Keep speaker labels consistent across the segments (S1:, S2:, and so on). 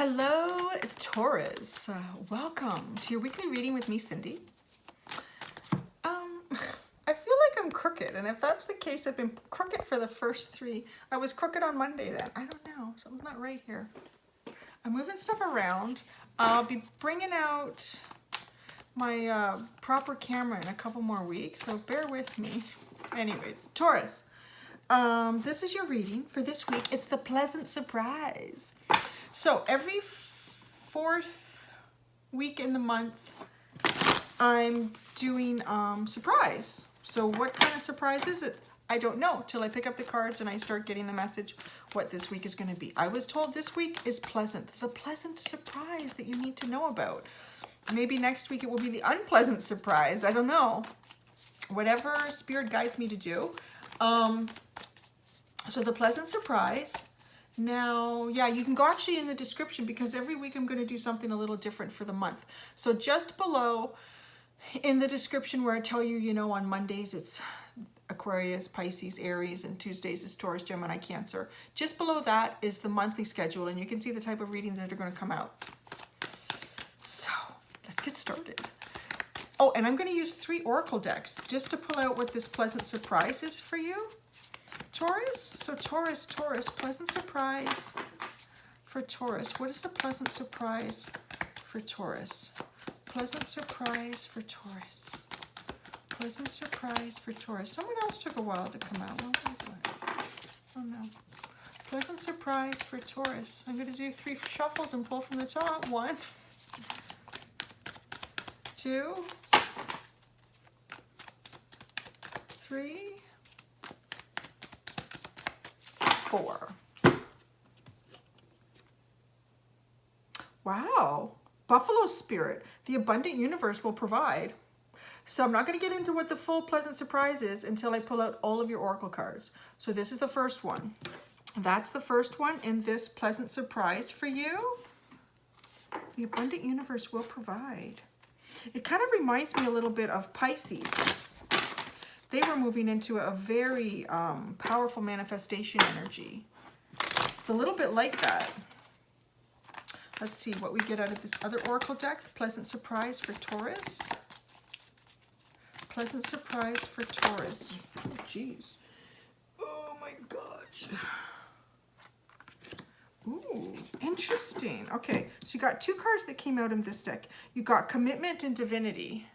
S1: Hello, Taurus. Welcome to your weekly reading with me, Cindy. I feel like I'm crooked, and if that's the case, I've been crooked for the first three. I was crooked on Monday then. I don't know. Something's not right here. I'm moving stuff around. I'll be bringing out my proper camera in a couple more weeks, so bear with me. Anyways, Taurus, this is your reading for this week. It's the pleasant surprise. So every fourth week in the month, I'm doing surprise. So what kind of surprise is it? I don't know till I pick up the cards and I start getting the message what this week is going to be. I was told this week is pleasant, the pleasant surprise that you need to know about. Maybe next week it will be the unpleasant surprise. I don't know. Whatever spirit guides me to do. So the pleasant surprise. Now, yeah, you can go actually in the description because every week I'm going to do something a little different for the month. So just below in the description where I tell you, you know, on Mondays it's Aquarius, Pisces, Aries, and Tuesdays is Taurus, Gemini, Cancer. Just below that is the monthly schedule, and you can see the type of readings that are going to come out. So let's get started. Oh, and I'm going to use 3 oracle decks just to pull out what this pleasant surprise is for you. Taurus, so Taurus, pleasant surprise for Taurus. What is the pleasant surprise for Taurus? Pleasant surprise for Taurus. Pleasant surprise for Taurus. Someone else took a while to come out. What was that? Oh no. Pleasant surprise for Taurus. I'm going to do 3 shuffles and pull from the top. 1, 2, 3, 4. Wow. Buffalo spirit. The abundant universe will provide. So I'm not going to get into what the full pleasant surprise is until I pull out all of your oracle cards. So this is the first one. That's the first one in this pleasant surprise for you. The abundant universe will provide. It kind of reminds me a little bit of Pisces. They were moving into a very powerful manifestation energy. It's a little bit like that. Let's see what we get out of this other oracle deck. Pleasant surprise for Taurus. Pleasant surprise for Taurus. Oh, jeez. Oh, my gosh. Ooh, interesting. Okay, so you got 2 cards that came out in this deck. You got commitment and divinity.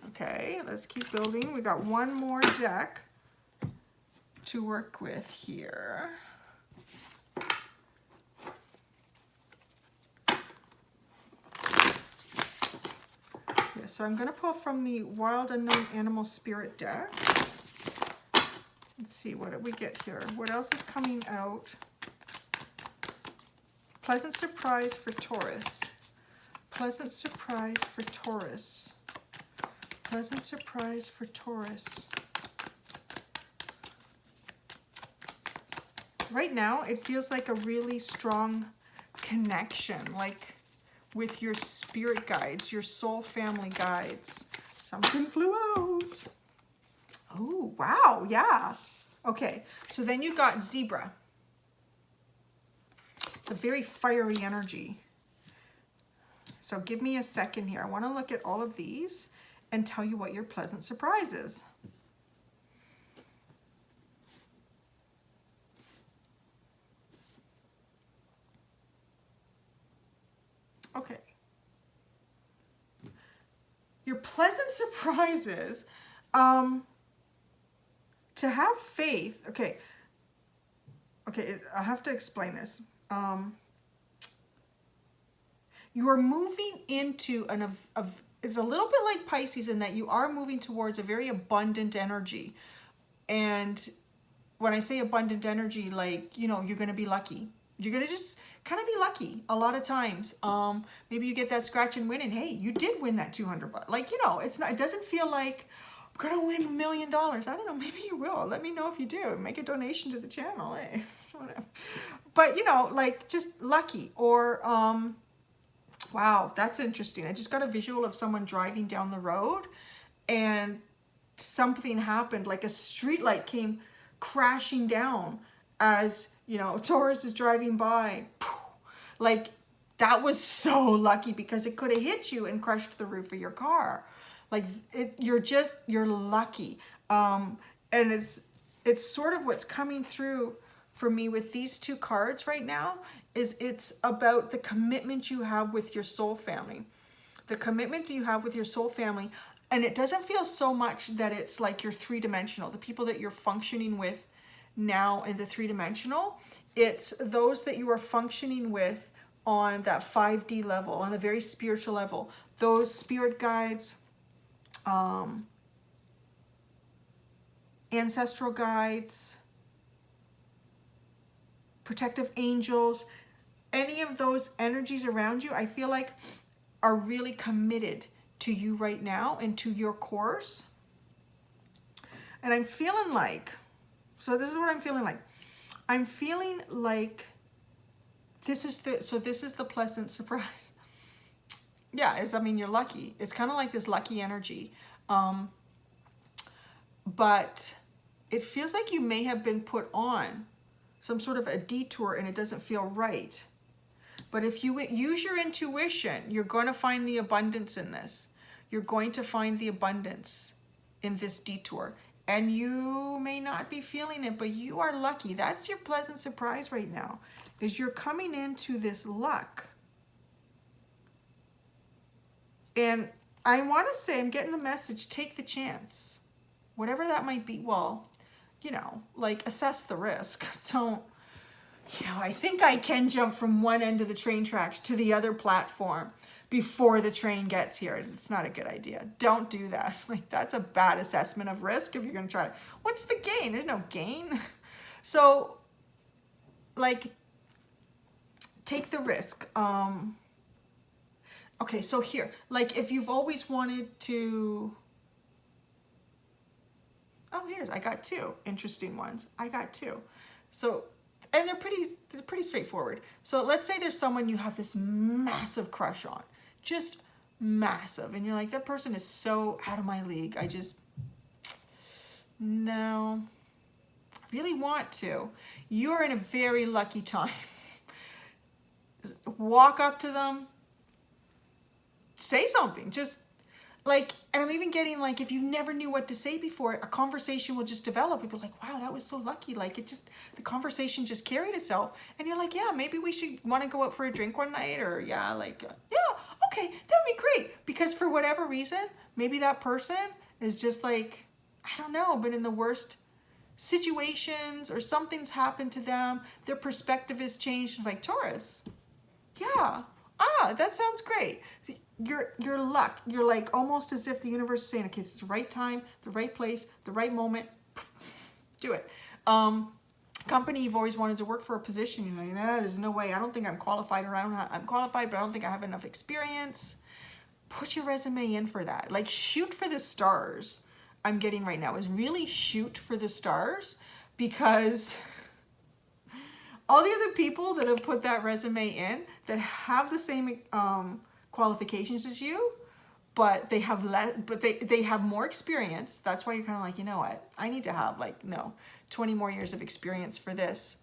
S1: Okay, let's keep building. We got 1 more deck to work with here. Yeah, so I'm going to pull from the Wild Unknown Animal Spirit deck. Let's see, what did we get here? What else is coming out? Pleasant surprise for Taurus. Pleasant surprise for Taurus. Pleasant surprise for Taurus. Right now, it feels like a really strong connection, like with your spirit guides, your soul family guides. Something flew out. Oh, wow, yeah. Okay, so then you got Zebra. It's a very fiery energy. So give me a second here. I want to look at all of these and tell you what your pleasant surprise is. Okay. Your pleasant surprises, to have faith. Okay. Okay, I have to explain this. You are moving into it's a little bit like Pisces in that you are moving towards a very abundant energy. And when I say abundant energy, like, you know, you're going to be lucky. You're going to just kind of be lucky a lot of times. Maybe you get that scratch and win and hey, you did win that $200. Like, you know, it doesn't feel like I'm going to win $1 million. I don't know, maybe you will. Let me know if you do. Make a donation to the channel. Hey, whatever. But, you know, like just lucky or, wow, that's interesting. I just got a visual of someone driving down the road and something happened, like a street light came crashing down as you know, Taurus is driving by. Like, that was so lucky because it could have hit you and crushed the roof of your car. Like, you're lucky. And it's sort of what's coming through for me with these two cards right now is it's about the commitment you have with your soul family. The commitment you have with your soul family. And it doesn't feel so much that it's like you're three-dimensional. The people that you're functioning with now in the three-dimensional, it's those that you are functioning with on that 5D level, on a very spiritual level. Those spirit guides, ancestral guides, protective angels, any of those energies around you, I feel like are really committed to you right now and to your course. And I'm feeling like, so this is what I'm feeling like. I'm feeling like this is the pleasant surprise. Yeah, I mean, you're lucky. It's kind of like this lucky energy. But it feels like you may have been put on some sort of a detour and it doesn't feel right. But if you use your intuition, you're going to find the abundance in this. You're going to find the abundance in this detour. And you may not be feeling it, but you are lucky. That's your pleasant surprise right now, is you're coming into this luck. And I want to say, I'm getting a message, take the chance. Whatever that might be. Well, you know, like assess the risk. Don't, you know, I think I can jump from one end of the train tracks to the other platform before the train gets here. It's not a good idea. Don't do that. Like, that's a bad assessment of risk if you're going to try it. What's the gain? There's no gain. So, like, take the risk. Okay, so here, like, if you've always wanted to... Oh, here's, I got two interesting ones. I got two. So, and they're pretty straightforward. So let's say there's someone you have this massive crush on, just massive. And you're like, that person is so out of my league. No, I really want to. You're in a very lucky time. Walk up to them, say something, just like, and I'm even getting like, if you never knew what to say before, a conversation will just develop. People are like, wow, that was so lucky. Like, the conversation just carried itself. And you're like, yeah, maybe we should want to go out for a drink one night, or yeah, like, yeah, okay, that would be great. Because for whatever reason, maybe that person is just like, I don't know, been in the worst situations, or something's happened to them. Their perspective has changed. It's like, Taurus, yeah, that sounds great. Your luck, you're like almost as if the universe is saying, okay, it's the right time, the right place, the right moment, do it. Company you've always wanted to work for, a position, you're like, nah, there's no way, I don't think I'm qualified, or I'm qualified, but I don't think I have enough experience. Put your resume in for that. Like, shoot for the stars. I'm getting right now is really shoot for the stars, because all the other people that have put that resume in that have the same qualifications as you, but they have less, but they have more experience. That's why you're kind of like, you know what? I need to have 20 more years of experience for this.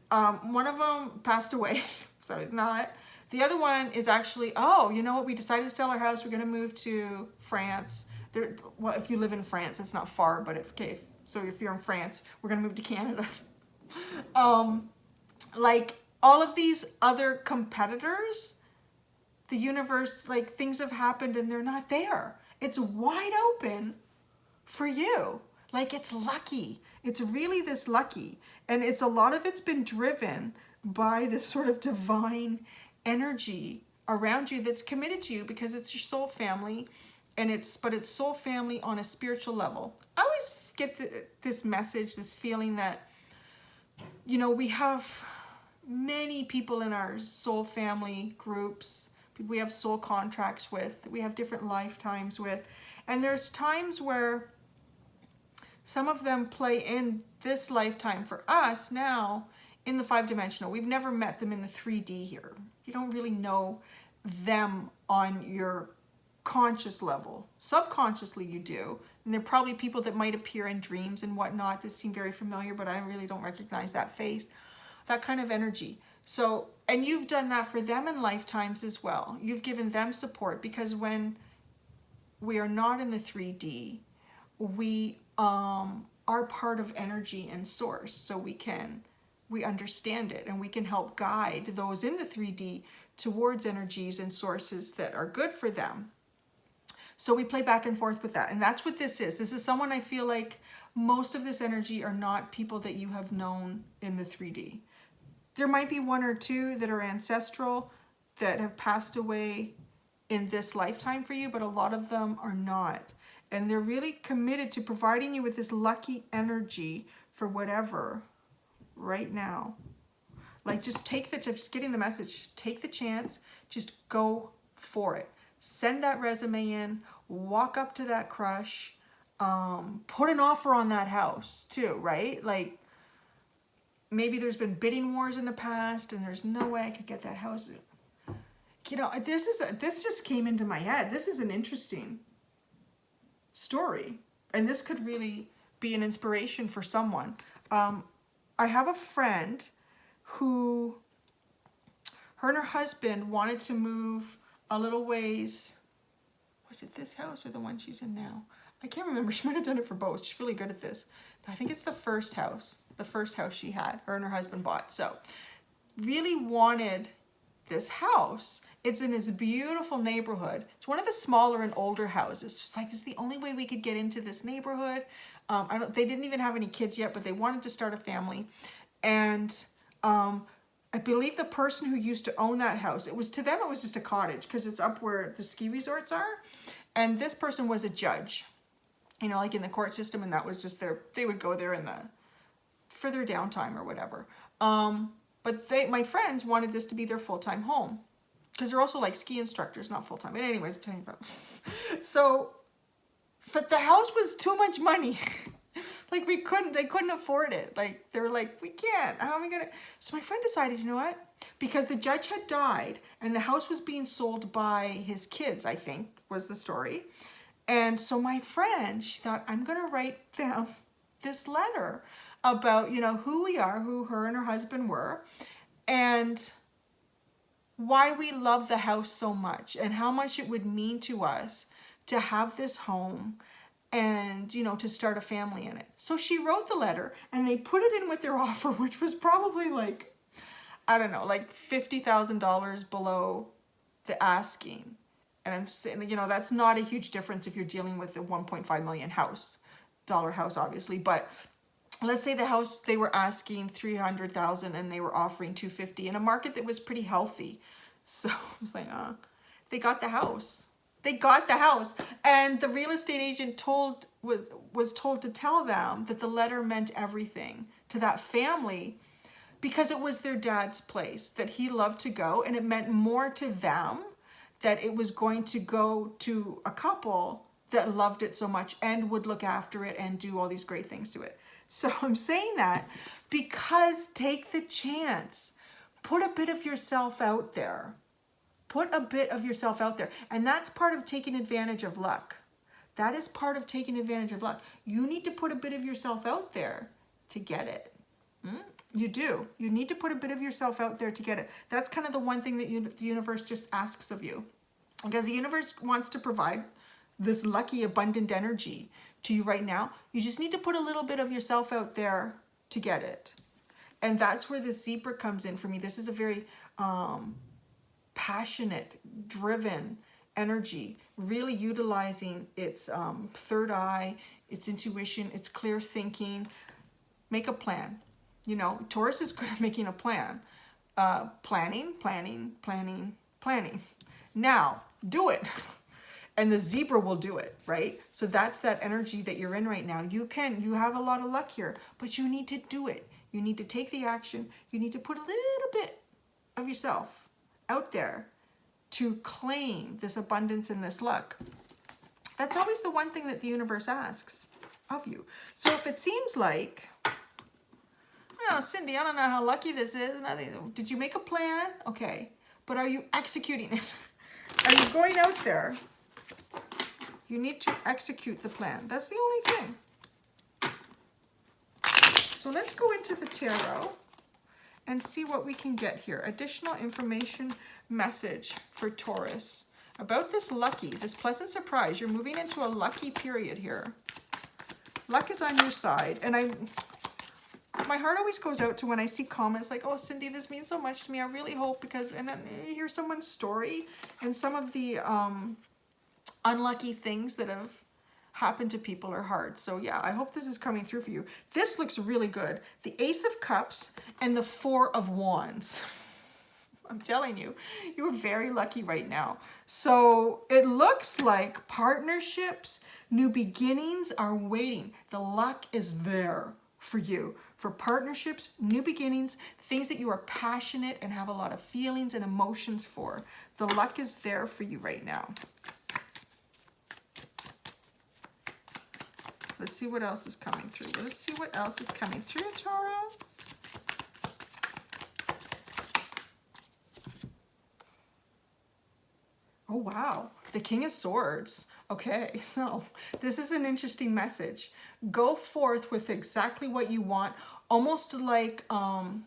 S1: One of them passed away, so it's not. The other one is actually, oh, you know what? We decided to sell our house. We're going to move to France. Well, if you live in France, it's not far, but so if you're in France, we're going to move to Canada. Like, all of these other competitors, the universe, like, things have happened and they're not there. It's wide open for you. Like, it's lucky. It's really this lucky. And it's a lot of it's been driven by this sort of divine energy around you that's committed to you, because it's your soul family, and it's soul family on a spiritual level. I always get this message, this feeling that, you know, we have many people in our soul family groups, we have soul contracts with, we have different lifetimes with, and there's times where some of them play in this lifetime for us now in the 5-dimensional. We've never met them in the 3D here. You don't really know them on your conscious level. Subconsciously you do, and they're probably people that might appear in dreams and whatnot that seem very familiar, but I really don't recognize that face. that kind of energy. So, and you've done that for them in lifetimes as well. You've given them support, because when we are not in the 3D, we are part of energy and source. So we understand it, and we can help guide those in the 3D towards energies and sources that are good for them. So we play back and forth with that. And that's what this is. This is someone, I feel like most of this energy are not people that you have known in the 3D. There might be one or two that are ancestral that have passed away in this lifetime for you, but a lot of them are not. And they're really committed to providing you with this lucky energy for whatever right now. Like, just just getting the message, take the chance, just go for it. Send that resume in, walk up to that crush, put an offer on that house too, right? Like, maybe there's been bidding wars in the past and there's no way I could get that house. You know, this just came into my head. This is an interesting story, and this could really be an inspiration for someone. I have a friend who, her and her husband wanted to move a little ways. Was it this house or the one she's in now? I can't remember. She might have done it for both. She's really good at this. I think it's the first house she had, her and her husband bought. So really wanted this house. It's in this beautiful neighborhood. It's one of the smaller and older houses. It's like, this is the only way we could get into this neighborhood. They didn't even have any kids yet, but they wanted to start a family. And I believe the person who used to own that house, to them it was just a cottage, because it's up where the ski resorts are. And this person was a judge, you know, like in the court system, and that was just they would go there for their downtime or whatever. But my friends wanted this to be their full-time home, because they're also like ski instructors, not full-time. But anyways, I'm telling you. So, but the house was too much money. Like, they couldn't afford it. Like, they were like, we can't, how am I gonna? So my friend decided, you know what? Because the judge had died and the house was being sold by his kids, I think was the story. And so my friend, she thought, I'm gonna write them this letter about, you know, who we are, who her and her husband were, and why we love the house so much, and how much it would mean to us to have this home, and, you know, to start a family in it. So she wrote the letter, and they put it in with their offer, which was probably like, I don't know, like $50,000 below the asking. And I'm saying, you know, that's not a huge difference if you're dealing with a 1.5 million dollar house, obviously. But let's say the house, they were asking 300,000 and they were offering 250 in a market that was pretty healthy. So I was like, they got the house. They got the house. And the real estate agent was told to tell them that the letter meant everything to that family, because it was their dad's place that he loved to go, and it meant more to them that it was going to go to a couple that loved it so much and would look after it and do all these great things to it. So I'm saying that because take the chance. Put a bit of yourself out there. Put a bit of yourself out there. And that's part of taking advantage of luck. That is part of taking advantage of luck. You need to put a bit of yourself out there to get it. You do. You need to put a bit of yourself out there to get it. That's kind of the one thing that the universe just asks of you. Because the universe wants to provide this lucky, abundant energy to you right now. You just need to put a little bit of yourself out there to get it. And that's where the zebra comes in for me. This is a very passionate, driven energy, really utilizing its third eye, its intuition, its clear thinking. Make a plan. You know, Taurus is good at making a plan. Planning. Now, do it. And the zebra will do it, right? So that's that energy that you're in right now. You have a lot of luck here, but you need to do it. You need to take the action. You need to put a little bit of yourself out there to claim this abundance and this luck. That's always the one thing that the universe asks of you. So if it seems like, well, Cindy, I don't know how lucky this is. Did you make a plan? Okay. But are you executing it? Are you going out there? You need to execute the plan. That's the only thing. So let's go into the tarot and see what we can get here. Additional information message for Taurus about this lucky, this pleasant surprise. You're moving into a lucky period here. Luck is on your side. And my heart always goes out to when I see comments like, oh, Cindy, this means so much to me. I really hope because, and then you hear someone's story and some of the unlucky things that have happened to people are hard. So yeah, I hope this is coming through for you. This looks really good. The Ace of Cups and the Four of Wands. I'm telling you, you're very lucky right now. So it looks like partnerships, new beginnings are waiting. The luck is there for you. For partnerships, new beginnings, things that you are passionate and have a lot of feelings and emotions for. The luck is there for you right now. Let's see what else is coming through. Let's see what else is coming through, Taurus. Oh, wow. The King of Swords. Okay, so this is an interesting message. Go forth with exactly what you want, almost like the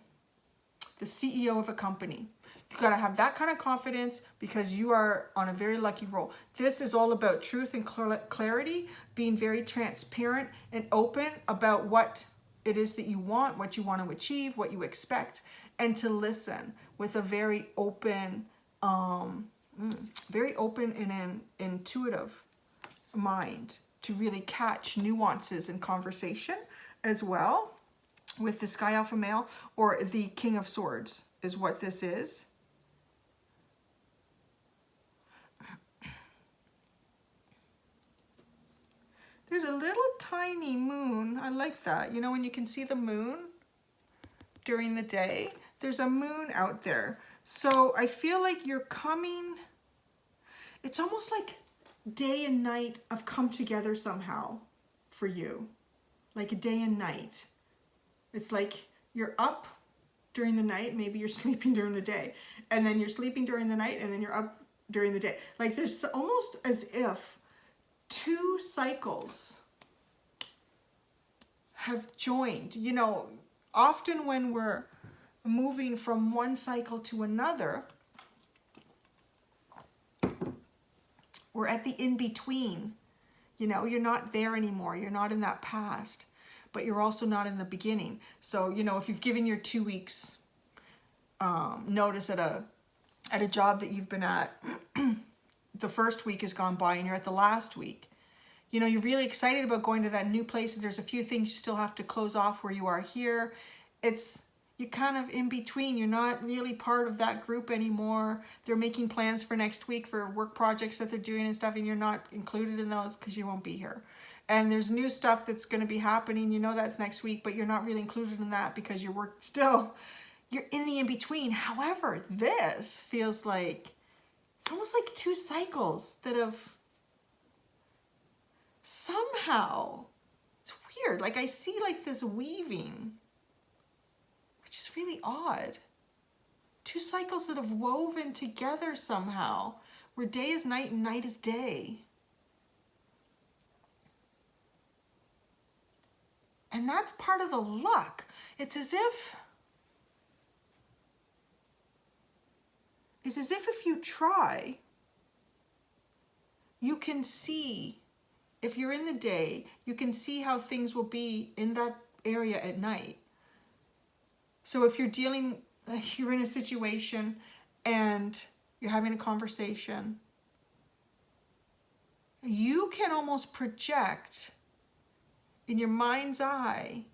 S1: CEO of a company. You got to have that kind of confidence because you are on a very lucky roll. This is all about truth and clarity, being very transparent and open about what it is that you want, what you want to achieve, what you expect, and to listen with a very open and intuitive mind to really catch nuances in conversation as well with the Sky Alpha Male, or the King of Swords is what this is. There's a little tiny moon. I like that. You know, when you can see the moon during the day, there's a moon out there. So I feel like you're coming, it's almost like day and night have come together somehow for you. Like a day and night. It's like you're up during the night, maybe you're sleeping during the day, and then you're sleeping during the night, and then you're up during the day. Like there's almost as if two cycles have joined. You know, often when we're moving from one cycle to another, we're at the in-between. You know, you're not there anymore. You're not in that past, but you're also not in the beginning. So, you know, if you've given your 2 weeks notice at a job that you've been at, the first week has gone by and you're at the last week. You know, you're really excited about going to that new place and there's a few things you still have to close off where you are here. You're kind of in between. You're not really part of that group anymore. They're making plans for next week for work projects that they're doing and stuff, and you're not included in those because you won't be here. And there's new stuff that's going to be happening. You know that's next week, but you're not really included in that because you're you're in the in-between. However, this feels like, it's almost like two cycles that have somehow, it's weird. Like I see like this weaving, which is really odd. Two cycles that have woven together somehow, where day is night and night is day. And that's part of the luck. It's as if if you try, you can see, if you're in the day, you can see how things will be in that area at night. So if you're in a situation and you're having a conversation, you can almost project in your mind's eye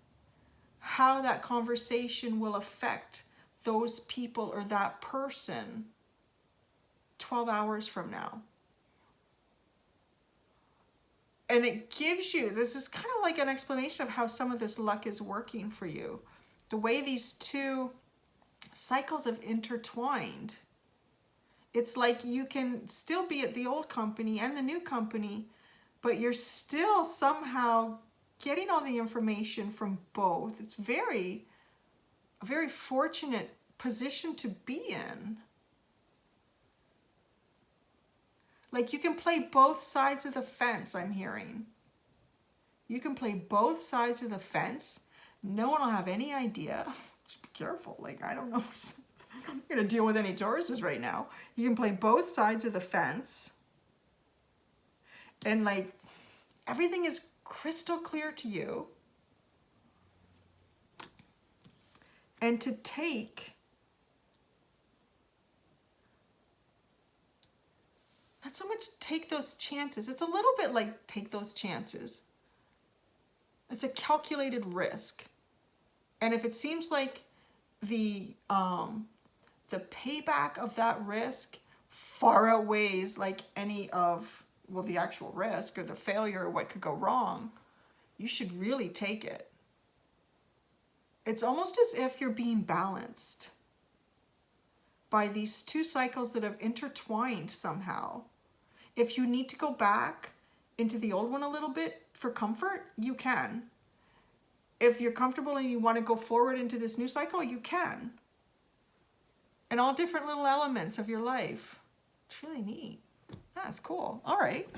S1: how that conversation will affect those people or that person 12 hours from now. And it gives you, this is kind of like an explanation of how some of this luck is working for you. The way these two cycles have intertwined. It's like you can still be at the old company and the new company, but you're still somehow getting all the information from both. It's a very fortunate position to be in. Like you can play both sides of the fence, I'm hearing. You can play both sides of the fence. No one will have any idea. Just be careful. Like, I don't know. I'm going to deal with any Tauruses right now. You can play both sides of the fence. And like, everything is crystal clear to you. And to take, not so much take those chances. It's a little bit like take those chances. It's a calculated risk. And if it seems like the payback of that risk far outweighs like any of, well, the actual risk or the failure or what could go wrong, you should really take it. It's almost as if you're being balanced by these two cycles that have intertwined somehow. If you need to go back into the old one a little bit for comfort, you can. If you're comfortable and you want to go forward into this new cycle, you can. And all different little elements of your life. It's really neat. That's cool. All right.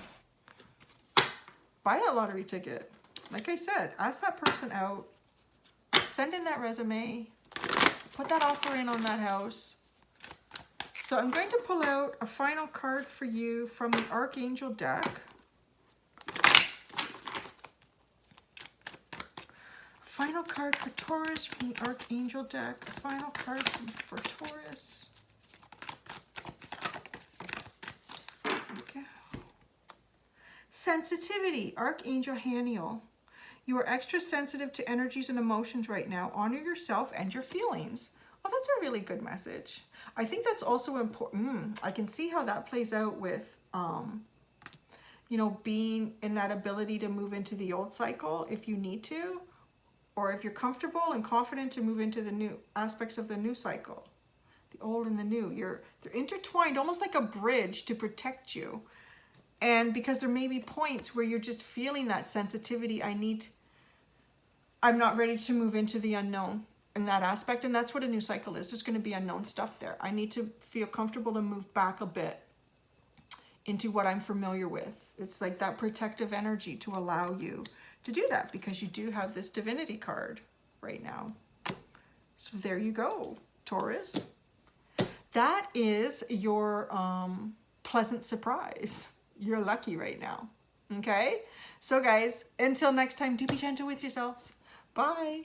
S1: Buy that lottery ticket. Like I said, ask that person out. Send in that resume. Put that offer in on that house. So I'm going to pull out a final card for you from the Archangel deck. Final card for Taurus from the Archangel deck. Final card for Taurus. Okay. Sensitivity, Archangel Haniel. You are extra sensitive to energies and emotions right now. Honor yourself and your feelings. Oh, that's a really good message. I think that's also important. I can see how that plays out with, you know, being in that ability to move into the old cycle if you need to, or if you're comfortable and confident to move into the new aspects of the new cycle, the old and the new. They're intertwined, almost like a bridge to protect you. And because there may be points where you're just feeling that sensitivity, I'm not ready to move into the unknown in that aspect. And that's what a new cycle is. There's going to be unknown stuff there. I need to feel comfortable to move back a bit into what I'm familiar with. It's like that protective energy to allow you to do that, because you do have this divinity card right now. So there you go, Taurus. That is your pleasant surprise. You're lucky right now. Okay? So guys, until next time, do be gentle with yourselves. Bye.